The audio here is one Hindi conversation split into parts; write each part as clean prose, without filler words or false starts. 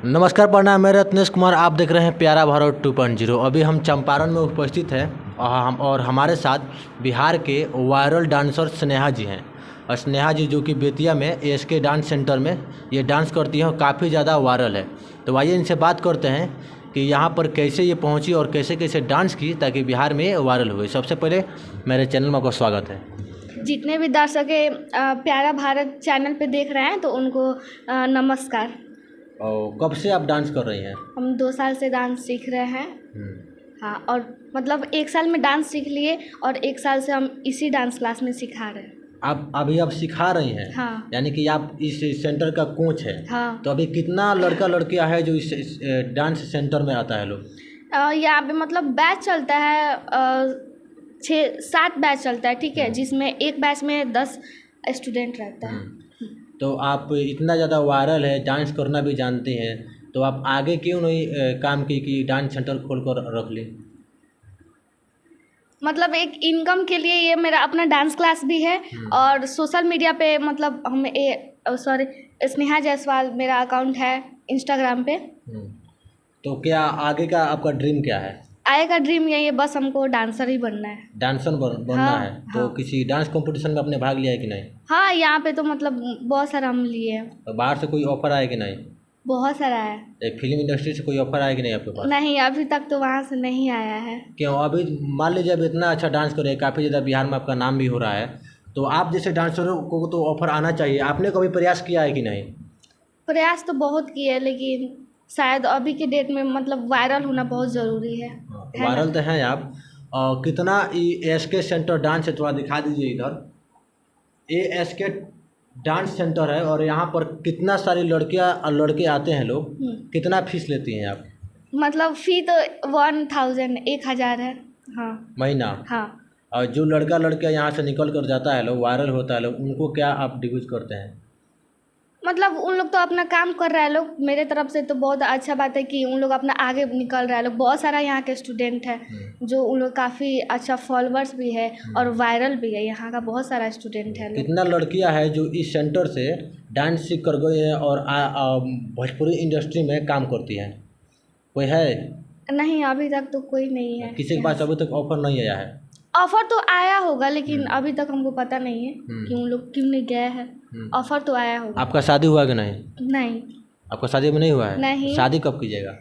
नमस्कार, प्रणाम। मैं रत्नेश कुमार, आप देख रहे हैं प्यारा भारत 2.0। अभी हम चंपारण में उपस्थित हैं और हमारे साथ बिहार के वायरल डांसर स्नेहा जी हैं। और स्नेहा जी जो कि बेतिया में ASK डांस सेंटर में ये डांस करती हैं और काफ़ी ज़्यादा वायरल है। तो आइए इनसे बात करते हैं कि यहाँ पर कैसे ये पहुँची और कैसे कैसे डांस की ताकि बिहार में वायरल हुए। सबसे पहले मेरे चैनल में आपका स्वागत है। जितने भी दर्शक प्यारा भारत चैनल पे देख रहे हैं तो उनको नमस्कार। और कब से आप डांस कर रही हैं? हम 2 साल से डांस सीख रहे हैं। हाँ, और मतलब 1 साल में डांस सीख लिए और 1 साल से हम इसी डांस क्लास में सिखा रहे हैं। आप सिखा रही हैं? हाँ। यानी कि आप इस सेंटर का कोच है? हाँ। तो अभी कितना लड़का लड़कियां है जो इस डांस सेंटर में आता है लोग? यहाँ पे मतलब बैच चलता है, 6-7 बैच चलता है, ठीक है, जिसमें एक बैच में 10 स्टूडेंट रहता है। तो आप इतना ज़्यादा वायरल है, डांस करना भी जानते हैं, तो आप आगे क्यों नहीं काम की कि डांस सेंटर खोल कर रख ली? मतलब एक इनकम के लिए ये मेरा अपना डांस क्लास भी है और सोशल मीडिया पे मतलब स्नेहा जायसवाल मेरा अकाउंट है इंस्टाग्राम पे। तो क्या आगे का आपका ड्रीम क्या है? आगे का ड्रीम यही है, बस हमको डांसर ही बनना है। डांसर बनना हाँ, है। तो किसी डांस कंपटीशन में आपने भाग लिया है कि नहीं? हाँ, यहाँ पे तो मतलब बहुत सारा हम लिए हैं। तो बाहर से कोई ऑफर आया कि नहीं? बहुत सारा है। एक फिल्म इंडस्ट्री से कोई ऑफर आया कि नहीं आपके पास? नहीं, अभी तक तो वहाँ से नहीं आया है। क्यों? अभी मान लीजिए अब इतना अच्छा डांस कर रहे हैं, काफ़ी ज़्यादा बिहार में आपका नाम भी हो रहा है, तो आप जैसे डांसरों को तो ऑफर आना चाहिए। आपने कभी प्रयास किया है कि नहीं? प्रयास तो बहुत किए, लेकिन शायद अभी के डेट में मतलब वायरल होना बहुत ज़रूरी है। वायरल तो हैं आप। कितना ASK सेंटर डांस है, थोड़ा दिखा दीजिए इधर। ASK डांस सेंटर है और यहाँ पर कितना सारी लड़कियाँ और लड़के आते हैं लोग। कितना फीस लेती हैं आप? मतलब फ़ी तो 1000 है। हाँ, महीना? हाँ। और जो लड़का लड़कियाँ यहाँ से निकल कर जाता है लोग, वायरल होता है लोग, उनको क्या आप डिब्यूट करते हैं? मतलब उन लोग तो अपना काम कर रहा है लोग, मेरे तरफ से तो बहुत अच्छा बात है कि उन लोग अपना आगे निकल रहा है लोग। बहुत सारा यहाँ के स्टूडेंट है जो उन लोग काफ़ी अच्छा फॉलोअर्स भी है और वायरल भी है। यहाँ का बहुत सारा स्टूडेंट है। कितना लड़कियाँ हैं जो इस सेंटर से डांस सीख कर गई हैं और भोजपुरी इंडस्ट्री में काम करती हैं? कोई है? नहीं, अभी तक तो कोई नहीं है। किसी के पास अभी तक ऑफर नहीं आया है? ऑफर तो आया होगा, लेकिन अभी तक हमको पता नहीं है कि उन लोग क्यों नहीं गए हैं। ऑफर तो आया होगा। आपका शादी हुआ कि नहीं? नहीं। आपका शादी में नहीं हुआ है? नहीं। शादी कब कीजिएगा?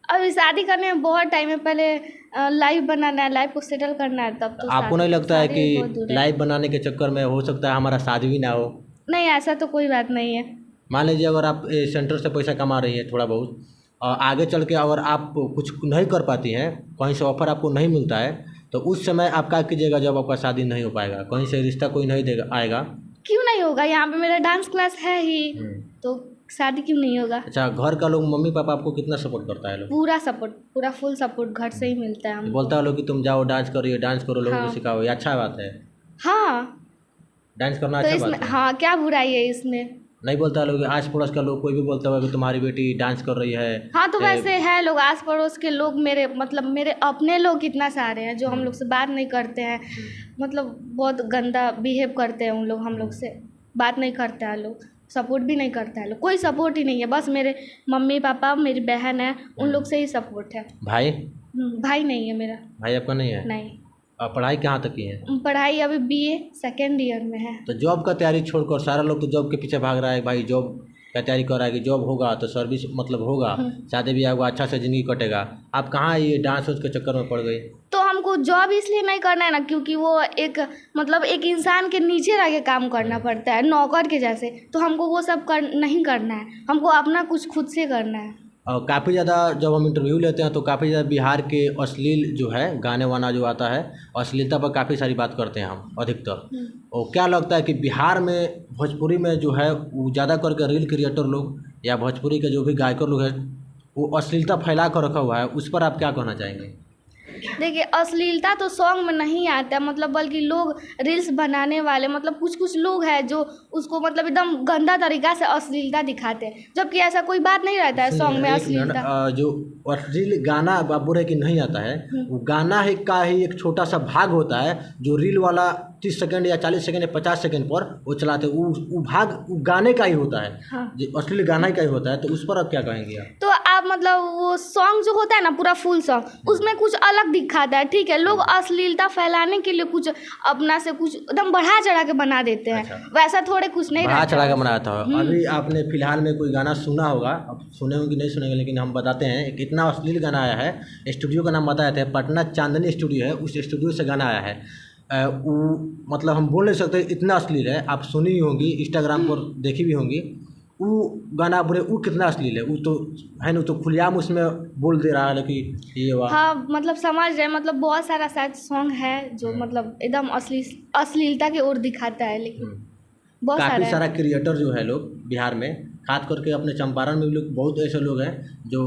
अभी शादी करने में बहुत टाइम है, पहले लाइफ बनाना है, लाइफ को सेटल करना है, तब तो आपको नहीं लगता है कि बहुत लाइफ बनाने के चक्कर में हो सकता है हमारा शादी भी ना हो? नहीं, ऐसा तो कोई बात नहीं है। मान लीजिए अगर आप सेंटर से पैसा कमा रही है थोड़ा बहुत, और आगे चल के अगर आप कुछ नहीं कर पाती हैं, कहीं से ऑफर आपको नहीं मिलता है, तो उस समय आप क्या कीजिएगा जब आपका शादी नहीं हो पाएगा, कहीं से रिश्ता कोई नहीं देगा आएगा? क्यों नहीं होगा? यहाँ पे मेरा डांस क्लास है ही, तो शादी क्यों नहीं होगा? अच्छा, घर का लोग, मम्मी पापा आपको कितना सपोर्ट करता है लोग? पूरा सपोर्ट, पूरा फुल सपोर्ट घर से ही मिलता है हमको। बोलता है लोग कि तुम जाओ डांस करो, डांस करो, लोगों को हाँ। सिखाओ, ये अच्छा बात है। हाँ, डांस करना तो अच्छा इसमें बात है। हाँ, क्या बुराई है इसमें? नहीं बोलता है लोग, आस पड़ोस का लोग कोई भी बोलता होगा कि तुम्हारी बेटी डांस कर रही है? हाँ, तो वैसे है लोग, आस पड़ोस के लोग, मेरे मतलब मेरे अपने लोग कितना सारे हैं जो हम लोग से बात नहीं करते हैं। मतलब बहुत गंदा बिहेव करते हैं उन लोग, हम लोग से बात नहीं करते हैं लोग, सपोर्ट भी नहीं करता है लोग, कोई सपोर्ट ही नहीं है। बस मेरे मम्मी पापा, मेरी बहन है, उन लोग से ही सपोर्ट है। भाई? भाई नहीं है मेरा। भाई आपका नहीं है? नहीं। और पढ़ाई कहाँ तक की है? पढ़ाई अभी BA सेकेंड ईयर में है। तो जॉब का तैयारी छोड़कर सारा लोग तो जॉब के पीछे भाग रहा है, भाई जॉब का तैयारी कर रहा है कि जॉब होगा तो सर्विस मतलब होगा, शादी भी होगा, अच्छा से ज़िंदगी कटेगा। आप कहाँ ये डांस के चक्कर में पड़ गई? तो हमको जॉब इसलिए नहीं करना है ना, क्योंकि वो एक मतलब एक इंसान के नीचे रह के काम करना पड़ता है, नौकर के जैसे। तो हमको वो सब नहीं करना है, हमको अपना कुछ खुद से करना है। और काफ़ी ज़्यादा जब हम इंटरव्यू लेते हैं तो काफ़ी ज़्यादा बिहार के अश्लील जो है गाने वाना जो आता है, अश्लीलता पर काफ़ी सारी बात करते हैं हम अधिकतर। और क्या लगता है कि बिहार में भोजपुरी में जो है वो ज़्यादा करके रील क्रिएटर लोग या भोजपुरी के जो भी गायकर लोग हैं वो अश्लीलता फैला कर रखा हुआ है, उस पर आप क्या कहना चाहेंगे? देखिए, अश्लीलता तो सॉन्ग में नहीं आता, मतलब बल्कि लोग रील्स बनाने वाले मतलब कुछ लोग हैं जो उसको मतलब एकदम गंदा तरीका से अश्लीलता दिखाते हैं, जबकि ऐसा कोई बात नहीं रहता है सॉन्ग में अश्लीलता। जो रील गाना आप बोल रहे कि नहीं आता है, वो गाना ही का ही एक छोटा सा भाग होता है जो रील वाला 30 सेकंड या 40 सेकंड या 50 सेकंड पर वो चलाते हैं, वो भाग वो गाने का ही होता है। हाँ। जो अश्लील गाना का ही होता है, तो उस पर आप क्या कहेंगे आप? तो आप मतलब वो सॉन्ग जो होता है ना पूरा फुल सॉन्ग उसमें कुछ अलग दिखाता है, ठीक है। लोग अश्लीलता फैलाने के लिए कुछ अपना से कुछ एकदम बढ़ा चढ़ा के बना देते हैं। अच्छा। वैसा थोड़े कुछ नहीं बढ़ा रहता चढ़ा है। के बनाया था। अभी आपने फिलहाल में कोई गाना सुना होगा, अब सुने होंगे नहीं सुनेंगे, लेकिन हम बताते हैं। एक इतना अश्लील गाना आया है, स्टूडियो का नाम बताया था, पटना चांदनी स्टूडियो है, उस स्टूडियो से गाना आया है। वो मतलब हम बोल नहीं सकते इतना अश्लील है। आप सुनी ही होंगी, इंस्टाग्राम पर देखी भी होंगी। वो गाना बोले वो कितना अश्लील है, वो तो है ना, तो खुलेआम उसमें बोल दे रहा है कि ये वाह। हाँ मतलब समझ रहे, मतलब बहुत सारा शायद सॉन्ग है जो मतलब एकदम अश्लीलता की ओर दिखाता है, लेकिन बहुत काफ़ी सारा सारा क्रिएटर जो है लोग बिहार में, खास करके अपने चंपारण में भी लोग, बहुत ऐसे लोग हैं जो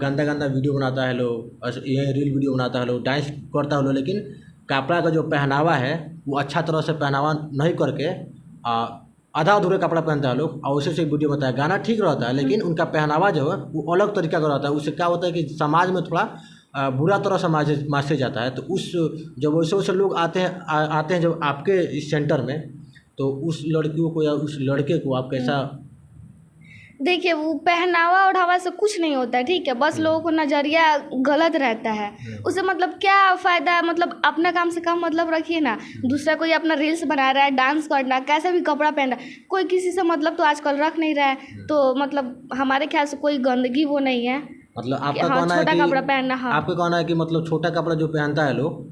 गंदा गंदा वीडियो बनाता है लोग, ये रील वीडियो बनाता है लोग, डांस करता है लोग, लेकिन कपड़ा का जो पहनावा है वो अच्छा तरह से पहनावा नहीं करके आधा अधूरे कपड़ा पहनता है लोग, और उसे से वीडियो बनाता है। गाना ठीक रहता है, लेकिन उनका पहनावा जो है वो अलग तरीका का रहता है। उससे क्या होता है कि समाज में थोड़ा बुरा तरह से मासे जाता है। तो उस जब वैसे वैसे लोग आते हैं जब आपके इस सेंटर में, तो उस लड़कियों को या उस लड़के को आप कैसा? देखिए वो पहनावा ओढ़ावा से कुछ नहीं होता है, ठीक है। बस लोगों को नज़रिया गलत रहता है, उससे मतलब क्या फ़ायदा है। मतलब अपना काम से काम मतलब रखिए ना। दूसरा कोई अपना रील्स बना रहा है, डांस करना, कैसा भी कपड़ा पहन रहा है, कोई किसी से मतलब तो आजकल रख नहीं रहा है। तो मतलब हमारे ख्याल से कोई गंदगी वो नहीं है। मतलब आपका हाँ, कहना है छोटा कि कपड़ा पहनना, हाँ। आपका कहना है कि मतलब छोटा कपड़ा जो पहनता है लोग,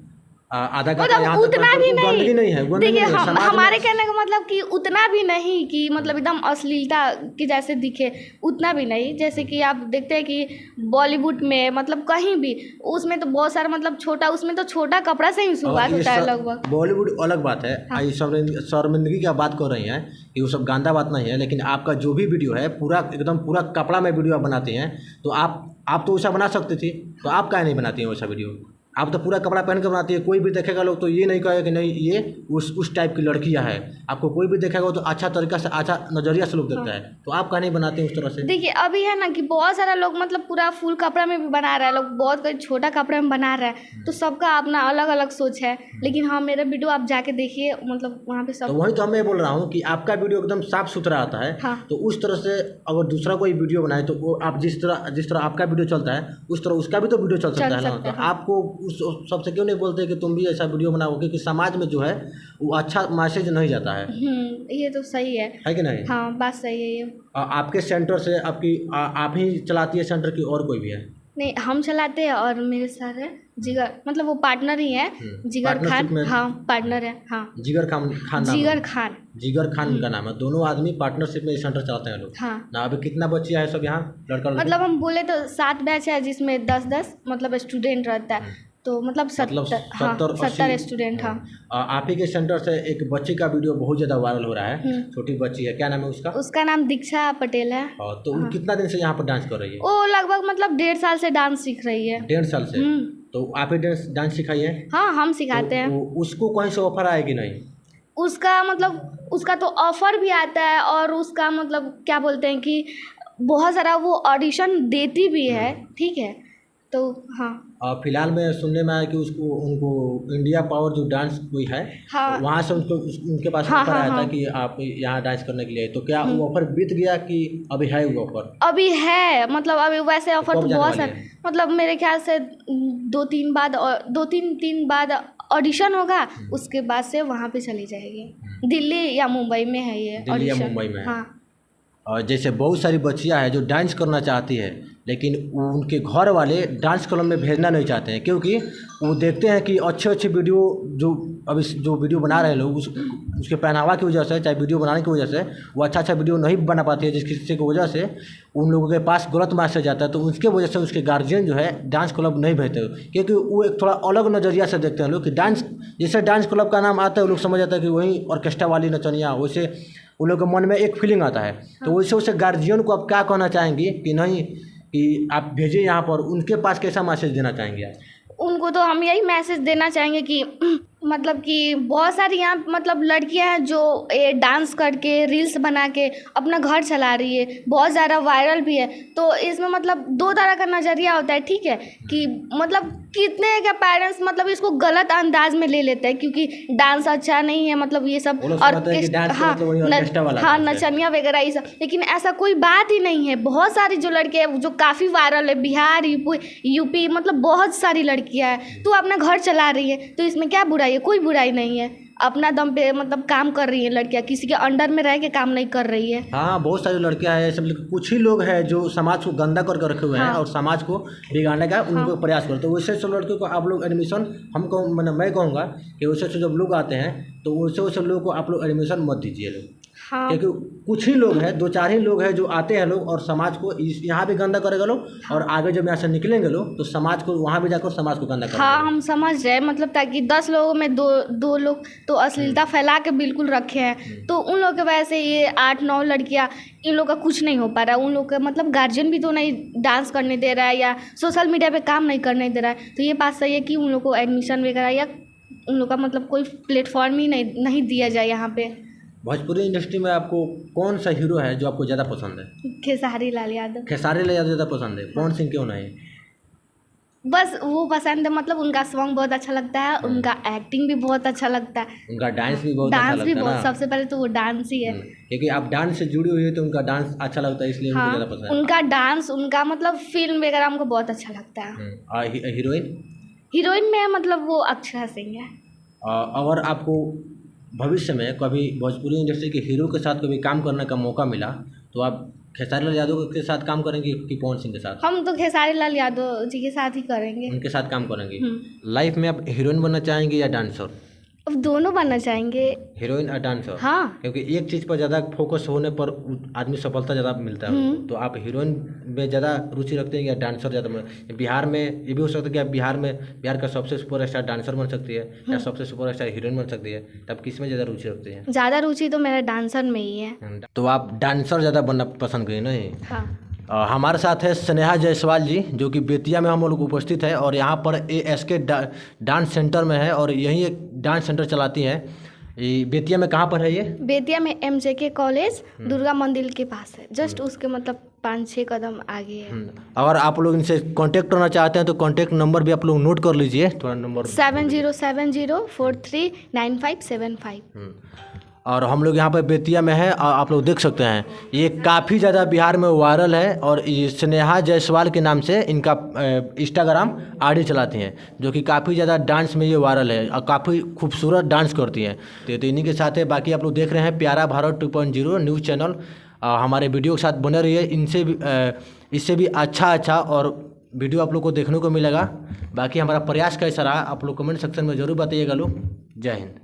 आधा कपड़ा मतलब यहाँ तक उतना भी नहीं, गंदगी नहीं है, गंदगी देखिए नहीं है। समाज हमारे में कहने का मतलब कि उतना भी नहीं कि मतलब एकदम अश्लीलता की जैसे दिखे, उतना भी नहीं। जैसे कि आप देखते हैं कि बॉलीवुड में मतलब कहीं भी उसमें तो बहुत सारा मतलब छोटा, उसमें तो छोटा कपड़ा से ही शुरुआत होता है लगभग। बॉलीवुड अलग बात है। हाँ। ये शर्मिंदगी की आप बात कर रही हैं, कि वो सब गंदा बात नहीं है, लेकिन आपका जो भी वीडियो है पूरा एकदम पूरा कपड़ा में वीडियो आप बनाते हैं, तो आप तो वैसा बना सकते थे, तो आप काहे नहीं बनाती हैं वैसा वीडियो? आप तो पूरा कपड़ा पहन कर बनाती है, कोई भी देखेगा लोग तो ये नहीं कहेगा कि नहीं ये उस टाइप की लड़कियां है। आपको कोई भी देखेगा तो अच्छा तरीका से, अच्छा नज़रिया से लोग देखता है, तो आप काहे नहीं बनाते हैं उस तरह से? देखिए अभी है ना कि बहुत सारा लोग मतलब पूरा फुल कपड़ा में भी बना रहा है, लोग बहुत कोई छोटा कपड़ा में बना रहा है। तो सबका अपना अलग अलग सोच है। लेकिन हाँ, मेरा वीडियो आप जाके देखिए, मतलब वहाँ पे सब। तो वही तो मैं बोल रहा हूँ कि आपका वीडियो एकदम साफ सुथरा आता है। हाँ। तो उस तरह से अगर दूसरा कोई वीडियो बनाए तो वो आप जिस तरह आपका वीडियो चलता है उस तरह उसका भी तो वीडियो चल सकता है ना। तो आपको उस सबसे क्यों नहीं बोलते कि तुम भी ऐसा वीडियो बनाओ, क्योंकि समाज में जो है वो अच्छा मैसेज नहीं जाता है। ये तो सही है कि नहीं? हाँ, बात सही है ये। आपके सेंटर से आप ही चलाती है सेंटर की और कोई भी है? नहीं, हम चलाते हैं और मेरे साथ है जिगर, मतलब वो पार्टनर ही है, जिगर खान। हाँ, पार्टनर है। हाँ, जिगर खान नाम है? जिगर खान का नाम है। दोनों आदमी पार्टनरशिप में सेंटर चलाते हैं लोग। हाँ। ना अभी कितना बच्चियाँ है सब यहाँ लड़का? मतलब हम बोले तो 7 बैच है, जिसमें 10-10 मतलब स्टूडेंट रहता है। तो मतलब 70 स्टूडेंट। हाँ। आप ही के सेंटर से एक बच्ची का वीडियो बहुत ज़्यादा वायरल हो रहा है, छोटी बच्ची है, क्या नाम है उसका? उसका नाम दीक्षा पटेल है। तो वो कितना दिन से यहाँ पर डांस कर रही है? वो लगभग मतलब 1.5 साल से डांस सीख रही है। 1.5 साल से? तो आप ही डांस सिखाई है? हाँ, हम सिखाते हैं। उसको कहीं से ऑफर आए कि नहीं? उसका मतलब उसका तो ऑफर भी आता है, और उसका मतलब क्या बोलते हैं कि बहुत सारा वो ऑडिशन देती भी है, ठीक है। तो हाँ, फिलहाल में सुनने में आया कि उनको इंडिया पावर जो डांस कोई है, हाँ, वहाँ से उनके पास ऑफर आया था कि आप यहाँ डांस करने के लिए। तो क्या वो ऑफर बीत गया कि अभी है वो ऑफर? अभी है, मतलब अभी वैसे ऑफर तो बहुत सारे, मतलब मेरे ख्याल से 2-3 बाद ऑडिशन होगा, उसके बाद से वहाँ पे चली जाएगी। दिल्ली या मुंबई में है ये ऑडिशन। दिल्ली या मुंबई में? हाँ। और जैसे बहुत सारी बच्चियां हैं जो डांस करना चाहती है, लेकिन उनके घर वाले डांस क्लब में भेजना नहीं चाहते हैं, क्योंकि वो देखते हैं कि अच्छे वीडियो जो वीडियो बना रहे हैं लोग, उसके पहनावा की वजह से, चाहे वीडियो बनाने की वजह से, वो अच्छा वीडियो नहीं बना पाती है, जिसकी वजह से उन लोगों के पास गलत मैसेज जाता है। तो उसके वजह से उसके गार्जियन जो है डांस क्लब नहीं भेजते, क्योंकि वो एक थोड़ा अलग नज़रिया से देखते हैं लोग कि डांस, जैसे डांस क्लब का नाम आता है लोग समझ जाता है कि वही ऑर्केस्ट्रा वाली नचनिया, वैसे उन लोगों के मन में एक फीलिंग आता है। तो वैसे उसे गार्जियन को आप क्या कहना चाहेंगी कि नहीं कि आप भेजिए यहाँ पर, उनके पास कैसा मैसेज देना चाहेंगे आप? उनको तो हम यही मैसेज देना चाहेंगे कि मतलब कि बहुत सारी यहाँ मतलब लड़कियां हैं जो ये डांस करके रील्स बना के अपना घर चला रही है, बहुत ज़्यादा वायरल भी है। तो इसमें मतलब दो तरह का नज़रिया होता है, ठीक है, कि मतलब कितने क्या पेरेंट्स मतलब इसको गलत अंदाज में ले लेते हैं क्योंकि डांस अच्छा नहीं है, मतलब ये सब हाँ नचनिया वगैरह ये सब। लेकिन ऐसा कोई बात ही नहीं है। बहुत सारी जो लड़कियाँ हैं जो काफ़ी वायरल है, बिहार यूपी मतलब बहुत सारी लड़कियाँ हैं, तो अपना घर चला रही है, तो इसमें क्या बुराई है? कोई बुराई नहीं है। अपना दम पे मतलब काम कर रही है लड़कियां, किसी के अंडर में रह के काम नहीं कर रही है। हाँ, बहुत सारी लड़कियां हैं सब, कुछ ही लोग हैं जो समाज को गंदा करके रखे हुए हैं और समाज को बिगाड़ने का उनको प्रयास करते हैं। वैसे सब लड़कियों को आप लोग एडमिशन हमको मैं कहूँगा कि वैसे से जब लोग आते हैं तो वैसे लोगों को आप लोग एडमिशन मत दीजिए लोग। हाँ। क्योंकि कुछ ही लोग हैं, दो चार ही लोग हैं जो आते हैं लोग और समाज को यहाँ भी गंदा करेगा लोग और आगे जब यहाँ से निकलेंगे लोग तो समाज को वहाँ भी जाकर समाज को गंदा करेंगे। हाँ, हम समझ रहे हैं, मतलब ताकि 10 लोगों में दो लोग तो अश्लीलता फैला के बिल्कुल रखे हैं, तो उन लोगों की वजह से ये 8-9 लड़कियाँ इन लोग का कुछ नहीं हो पा रहा है। उन लोग का मतलब गार्जियन भी तो नहीं डांस करने दे रहा है या सोशल मीडिया पे काम नहीं करने दे रहा है। तो ये बात सही है कि उन लोग को एडमिशन वगैरह या उन लोग का मतलब कोई प्लेटफॉर्म ही नहीं दिया जाए यहाँ पे। भोजपुरी इंडस्ट्री में आपको कौन सा हीरो है जो आपको ज़्यादा पसंद है? खेसारी लाल यादव। खेसारी लाल यादव ज़्यादा पसंद है? पवन सिंह क्यों नहीं? बस वो पसंद है, मतलब उनका सॉन्ग बहुत अच्छा लगता है, उनका एक्टिंग भी बहुत अच्छा लगता है, उनका डांस भी बहुत अच्छा लगता है ना? सबसे पहले तो वो डांस ही है, क्योंकि आप डांस से जुड़ी हुई है तो उनका डांस अच्छा लगता है इसलिए उनको ज़्यादा पसंद है। उनका डांस, उनका मतलब फिल्म वगैरह हमको बहुत अच्छा लगता है। और हीरोइन में मतलब वो अक्षरा सिंह है। अगर आपको भविष्य में कभी भोजपुरी इंडस्ट्री के हीरो के साथ कभी काम करने का मौका मिला तो आप खेसारी लाल यादव के साथ काम करेंगे कि पवन सिंह के साथ? हम तो खेसारी लाल यादव जी के साथ ही करेंगे, उनके साथ काम करेंगे। लाइफ में आप हीरोइन बनना चाहेंगे या डांसर? अब दोनों बनना चाहेंगे, हीरोइन और डांसर। हाँ, क्योंकि एक चीज़ पर ज़्यादा फोकस होने पर आदमी सफलता ज़्यादा मिलता है। तो आप हीरोइन में ज़्यादा रुचि रखते हैं या डांसर ज़्यादा? बिहार में ये भी हो सकता है कि आप बिहार का सबसे सुपरस्टार डांसर बन सकती है या सबसे सुपरस्टार हीरोइन बन सकती है, तब किस में ज़्यादा रुचि रखते हैं? ज़्यादा रुचि तो मेरा डांसर में ही है। तो आप डांसर ज़्यादा बनना पसंद करें नहीं? हाँ। हमारे साथ है स्नेहा जायसवाल जी जो कि बेतिया में हम लोग उपस्थित है और यहाँ पर ASK डांस सेंटर में है और यही एक डांस सेंटर चलाती हैं। ये बेतिया में कहाँ पर है? ये बेतिया में MJK कॉलेज दुर्गा मंदिर के पास है, जस्ट उसके मतलब 5-6 कदम आगे है। अगर आप लोग इनसे कांटेक्ट करना चाहते हैं तो कांटेक्ट नंबर भी आप लोग नोट कर लीजिए, थोड़ा नंबर 7070439575। और हम लोग यहाँ पर बेतिया में है और आप लोग देख सकते हैं ये काफ़ी ज़्यादा बिहार में वायरल है और ये स्नेहा जायसवाल के नाम से इनका इंस्टाग्राम ID चलाती हैं जो कि काफ़ी ज़्यादा डांस में ये वायरल है और काफ़ी खूबसूरत डांस करती हैं। तो इन्हीं के साथ है। बाकी आप लोग देख रहे हैं प्यारा भारत 2.0 न्यूज़ चैनल। हमारे वीडियो के साथ बने रहिए, इससे भी अच्छा और वीडियो आप लोग को देखने को मिलेगा। बाकी हमारा प्रयास कैसा रहा आप लोग कमेंट सेक्शन में ज़रूर बताइएगा लोग। जय हिंद।